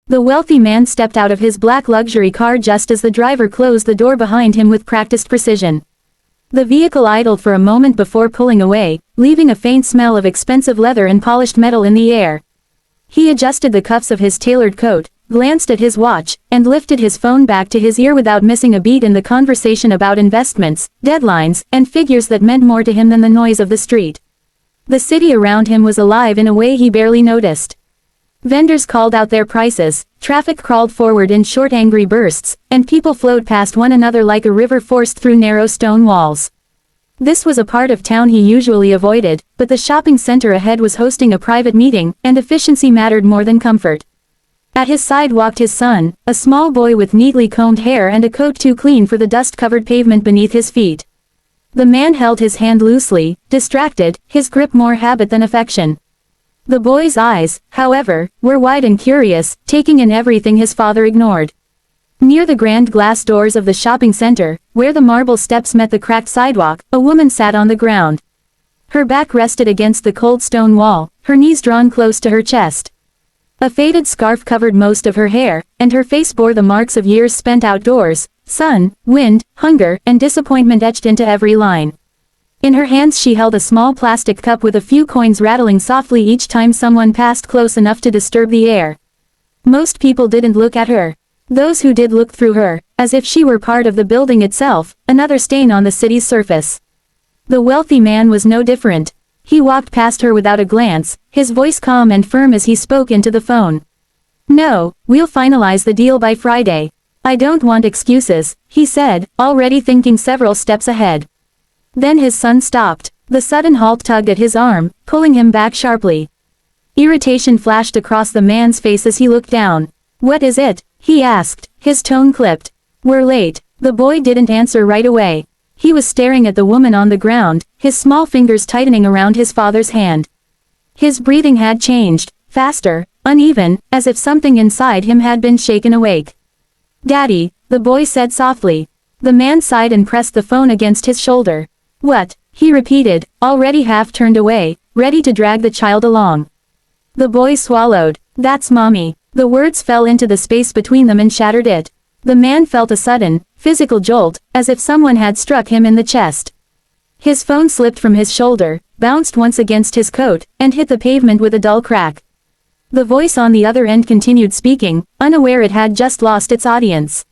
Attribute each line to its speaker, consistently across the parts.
Speaker 1: The wealthy man stepped out of his black luxury car just as the driver closed the door behind him with practiced precision. The vehicle idled for a moment before pulling away, leaving a faint smell of expensive leather and polished metal in the air. He adjusted the cuffs of his tailored coat, glanced at his watch, and lifted his phone back to his ear without missing a beat in the conversation about investments, deadlines, and figures that meant more to him than the noise of the street. The city around him was alive in a way he barely noticed. Vendors called out their prices, traffic crawled forward in short angry bursts, and people flowed past one another like a river forced through narrow stone walls. This was a part of town he usually avoided, but the shopping center ahead was hosting a private meeting, and efficiency mattered more than comfort. At his side walked his son, a small boy with neatly combed hair and a coat too clean for the dust-covered pavement beneath his feet. The man held his hand loosely, distracted, his grip more habit than affection. The boy's eyes, however, were wide and curious, taking in everything his father ignored. Near the grand glass doors of the shopping center, where the marble steps met the cracked sidewalk, a woman sat on the ground. Her back rested against the cold stone wall, her knees drawn close to her chest. A faded scarf covered most of her hair, and her face bore the marks of years spent outdoors, sun, wind, hunger, and disappointment etched into every line. In her hands she held a small plastic cup with a few coins rattling softly each time someone passed close enough to disturb the air. Most people didn't look at her. Those who did looked through her, as if she were part of the building itself, another stain on the city's surface. The wealthy man was no different. He walked past her without a glance, his voice calm and firm as he spoke into the phone. "No, we'll finalize the deal by Friday. I don't want excuses," he said, already thinking several steps ahead. Then his son stopped. The sudden halt tugged at his arm, pulling him back sharply. Irritation flashed across the man's face as he looked down. "What is it?" he asked, his tone clipped. "We're late." The boy didn't answer right away. He was staring at the woman on the ground, his small fingers tightening around his father's hand. His breathing had changed, faster, uneven, as if something inside him had been shaken awake. "Daddy," the boy said softly. The man sighed and pressed the phone against his shoulder. "What?" he repeated, already half turned away, ready to drag the child along. The boy swallowed. "That's Mommy." The words fell into the space between them and shattered it. The man felt a sudden, physical jolt, as if someone had struck him in the chest. His phone slipped from his shoulder, bounced once against his coat, and hit the pavement with a dull crack. The voice on the other end continued speaking, unaware it had just lost its audience.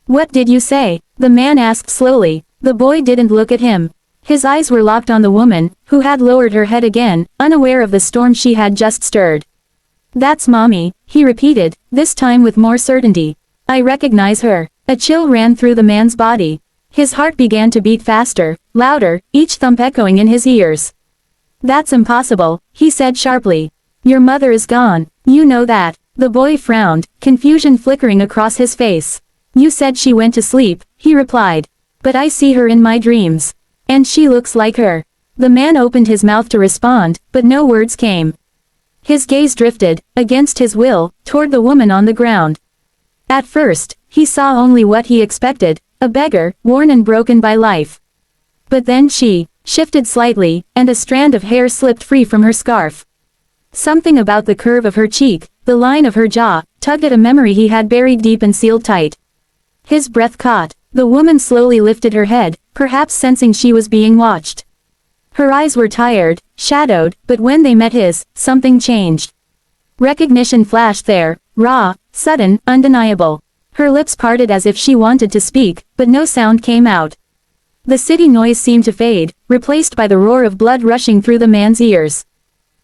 Speaker 1: "What did you say?" the man asked slowly. The boy didn't look at him. His eyes were locked on the woman, who had lowered her head again, unaware of the storm she had just stirred. "That's Mommy," he repeated, this time with more certainty. "I recognize her." A chill ran through the man's body. His heart began to beat faster, louder, each thump echoing in his ears. "That's impossible," he said sharply. "Your mother is gone. You know that." The boy frowned, confusion flickering across his face. "You said she went to sleep," he replied. "But I see her in my dreams. And she looks like her." The man opened his mouth to respond, but no words came. His gaze drifted, against his will, toward the woman on the ground. At first, he saw only what he expected, a beggar, worn and broken by life. But then she shifted slightly, and a strand of hair slipped free from her scarf. Something about the curve of her cheek, the line of her jaw, tugged at a memory he had buried deep and sealed tight. His breath caught. The woman slowly lifted her head, perhaps sensing she was being watched. Her eyes were tired, shadowed, but when they met his, something changed. Recognition flashed there, raw, sudden, undeniable. Her lips parted as if she wanted to speak, but no sound came out. The city noise seemed to fade, replaced by the roar of blood rushing through the man's ears.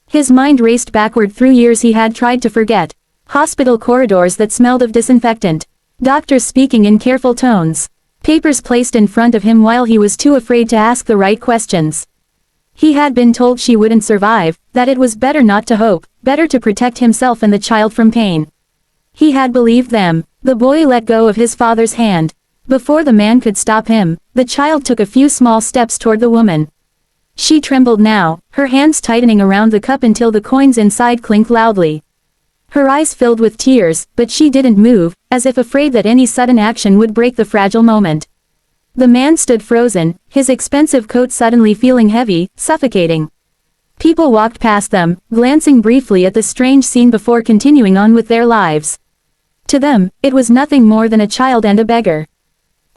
Speaker 1: His mind raced backward through years he had tried to forget. Hospital corridors that smelled of disinfectant. Doctors speaking in careful tones. Papers placed in front of him while he was too afraid to ask the right questions. He had been told she wouldn't survive, that it was better not to hope, better to protect himself and the child from pain. He had believed them. The boy let go of his father's hand. Before the man could stop him, the child took a few small steps toward the woman. She trembled now, her hands tightening around the cup until the coins inside clinked loudly. Her eyes filled with tears, but she didn't move, as if afraid that any sudden action would break the fragile moment. The man stood frozen, his expensive coat suddenly feeling heavy, suffocating. People walked past them, glancing briefly at the strange scene before continuing on with their lives. To them, it was nothing more than a child and a beggar.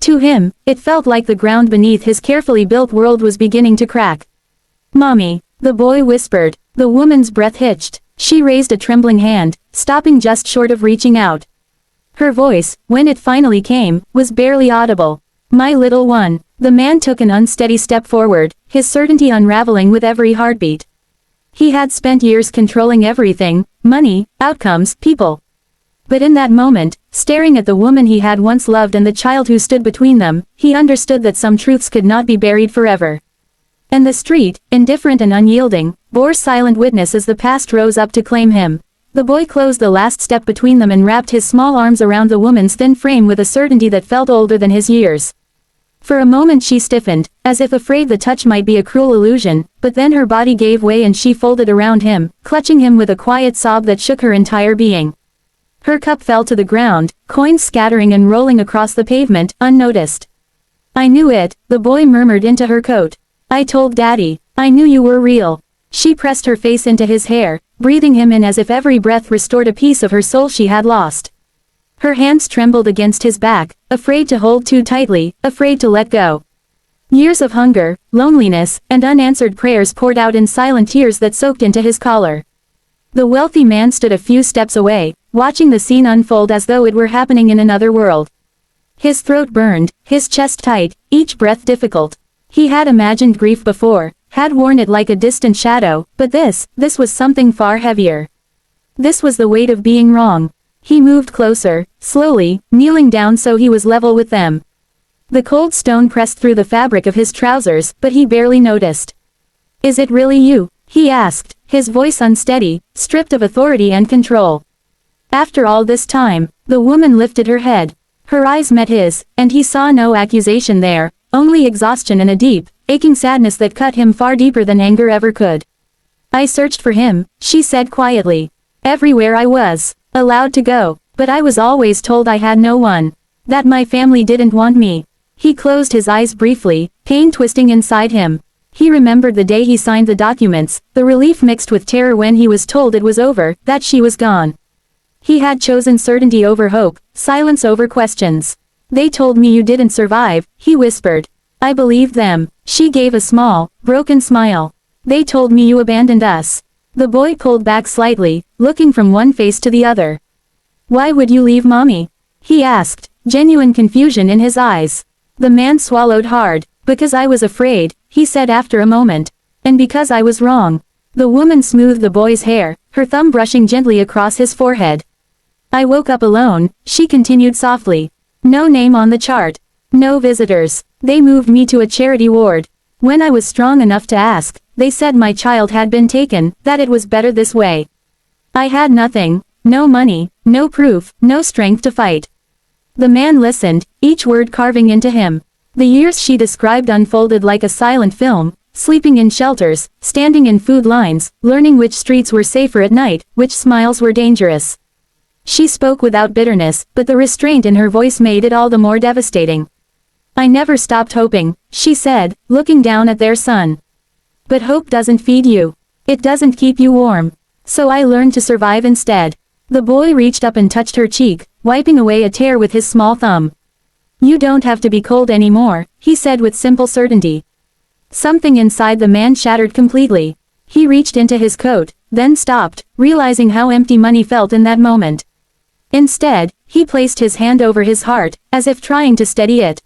Speaker 1: To him, it felt like the ground beneath his carefully built world was beginning to crack. "Mommy," the boy whispered. The woman's breath hitched. She raised a trembling hand, stopping just short of reaching out. Her voice, when it finally came, was barely audible. "My little one." The man took an unsteady step forward, his certainty unraveling with every heartbeat. He had spent years controlling everything: money, outcomes, people. But in that moment, staring at the woman he had once loved and the child who stood between them, he understood that some truths could not be buried forever. And the street, indifferent and unyielding, bore silent witness as the past rose up to claim him. The boy closed the last step between them and wrapped his small arms around the woman's thin frame with a certainty that felt older than his years. For a moment she stiffened, as if afraid the touch might be a cruel illusion, but then her body gave way and she folded around him, clutching him with a quiet sob that shook her entire being. Her cup fell to the ground, coins scattering and rolling across the pavement, unnoticed. "I knew it," the boy murmured into her coat. "I told Daddy. I knew you were real." She pressed her face into his hair, breathing him in as if every breath restored a piece of her soul she had lost. Her hands trembled against his back, afraid to hold too tightly, afraid to let go. Years of hunger, loneliness, and unanswered prayers poured out in silent tears that soaked into his collar. The wealthy man stood a few steps away, watching the scene unfold as though it were happening in another world. His throat burned, his chest tight, each breath difficult. He had imagined grief before, had worn it like a distant shadow, but this was something far heavier. This was the weight of being wrong. He moved closer, slowly, kneeling down so he was level with them. The cold stone pressed through the fabric of his trousers, but he barely noticed. "Is it really you?" he asked, his voice unsteady, stripped of authority and control. After all this time, the woman lifted her head. Her eyes met his, and he saw no accusation there, only exhaustion and a deep, aching sadness that cut him far deeper than anger ever could. "I searched for him," she said quietly. "Everywhere I was allowed to go, but I was always told I had no one. That my family didn't want me." He closed his eyes briefly, pain twisting inside him. He remembered the day he signed the documents, the relief mixed with terror when he was told it was over, that she was gone. He had chosen certainty over hope, silence over questions. "They told me you didn't survive," he whispered. "I believed them." She gave a small, broken smile. "They told me you abandoned us." The boy pulled back slightly, looking from one face to the other. "Why would you leave Mommy?" he asked, genuine confusion in his eyes. The man swallowed hard. "Because I was afraid," he said after a moment. "And because I was wrong." The woman smoothed the boy's hair, her thumb brushing gently across his forehead. "I woke up alone," she continued softly. "No name on the chart. No visitors. They moved me to a charity ward. When I was strong enough to ask, they said my child had been taken, that it was better this way. I had nothing, no money, no proof, no strength to fight." The man listened, each word carving into him. The years she described unfolded like a silent film, sleeping in shelters, standing in food lines, learning which streets were safer at night, which smiles were dangerous. She spoke without bitterness, but the restraint in her voice made it all the more devastating. "I never stopped hoping," she said, looking down at their son. "But hope doesn't feed you. It doesn't keep you warm. So I learned to survive instead." The boy reached up and touched her cheek, wiping away a tear with his small thumb. "You don't have to be cold anymore," he said with simple certainty. Something inside the man shattered completely. He reached into his coat, then stopped, realizing how empty money felt in that moment. Instead, he placed his hand over his heart, as if trying to steady it.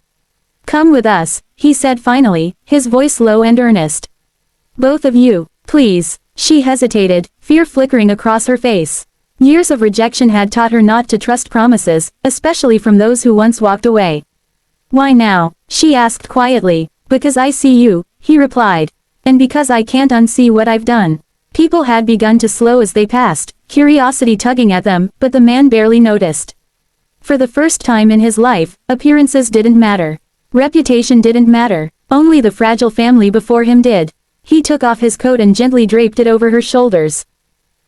Speaker 1: "Come with us," he said finally, his voice low and earnest. "Both of you, please." She hesitated, fear flickering across her face. Years of rejection had taught her not to trust promises, especially from those who once walked away. "Why now?" she asked quietly. "Because I see you," he replied. "And because I can't unsee what I've done." People had begun to slow as they passed, curiosity tugging at them, but the man barely noticed. For the first time in his life, appearances didn't matter. Reputation didn't matter. Only the fragile family before him did. He took off his coat and gently draped it over her shoulders.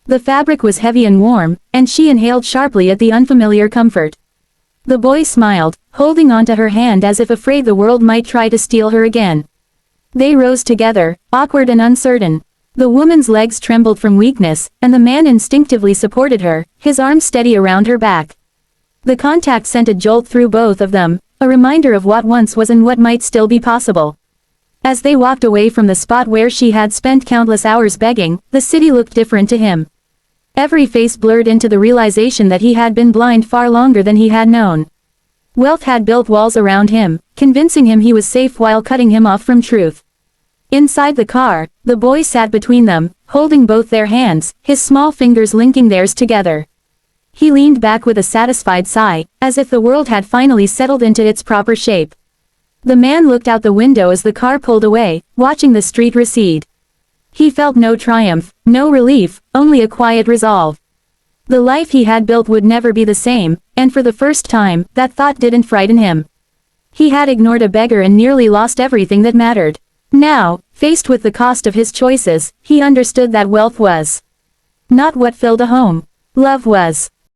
Speaker 1: The fabric was heavy and warm, and she inhaled sharply at the unfamiliar comfort. The boy smiled, holding onto her hand as if afraid the world might try to steal her again. They rose together, awkward and uncertain. The woman's legs trembled from weakness, and the man instinctively supported her, his arms steady around her back. The contact sent a jolt through both of them, a reminder of what once was and what might still be possible. As they walked away from the spot where she had spent countless hours begging, the city looked different to him. Every face blurred into the realization that he had been blind far longer than he had known. Wealth had built walls around him, convincing him he was safe while cutting him off from truth. Inside the car, the boy sat between them, holding both their hands, his small fingers linking theirs together. He leaned back with a satisfied sigh, as if the world had finally settled into its proper shape. The man looked out the window as the car pulled away, watching the street recede. He felt no triumph, no relief, only a quiet resolve. The life he had built would never be the same, and for the first time, that thought didn't frighten him. He had ignored a beggar and nearly lost everything that mattered. Now, faced with the cost of his choices, he understood that wealth was not what filled a home. Love was.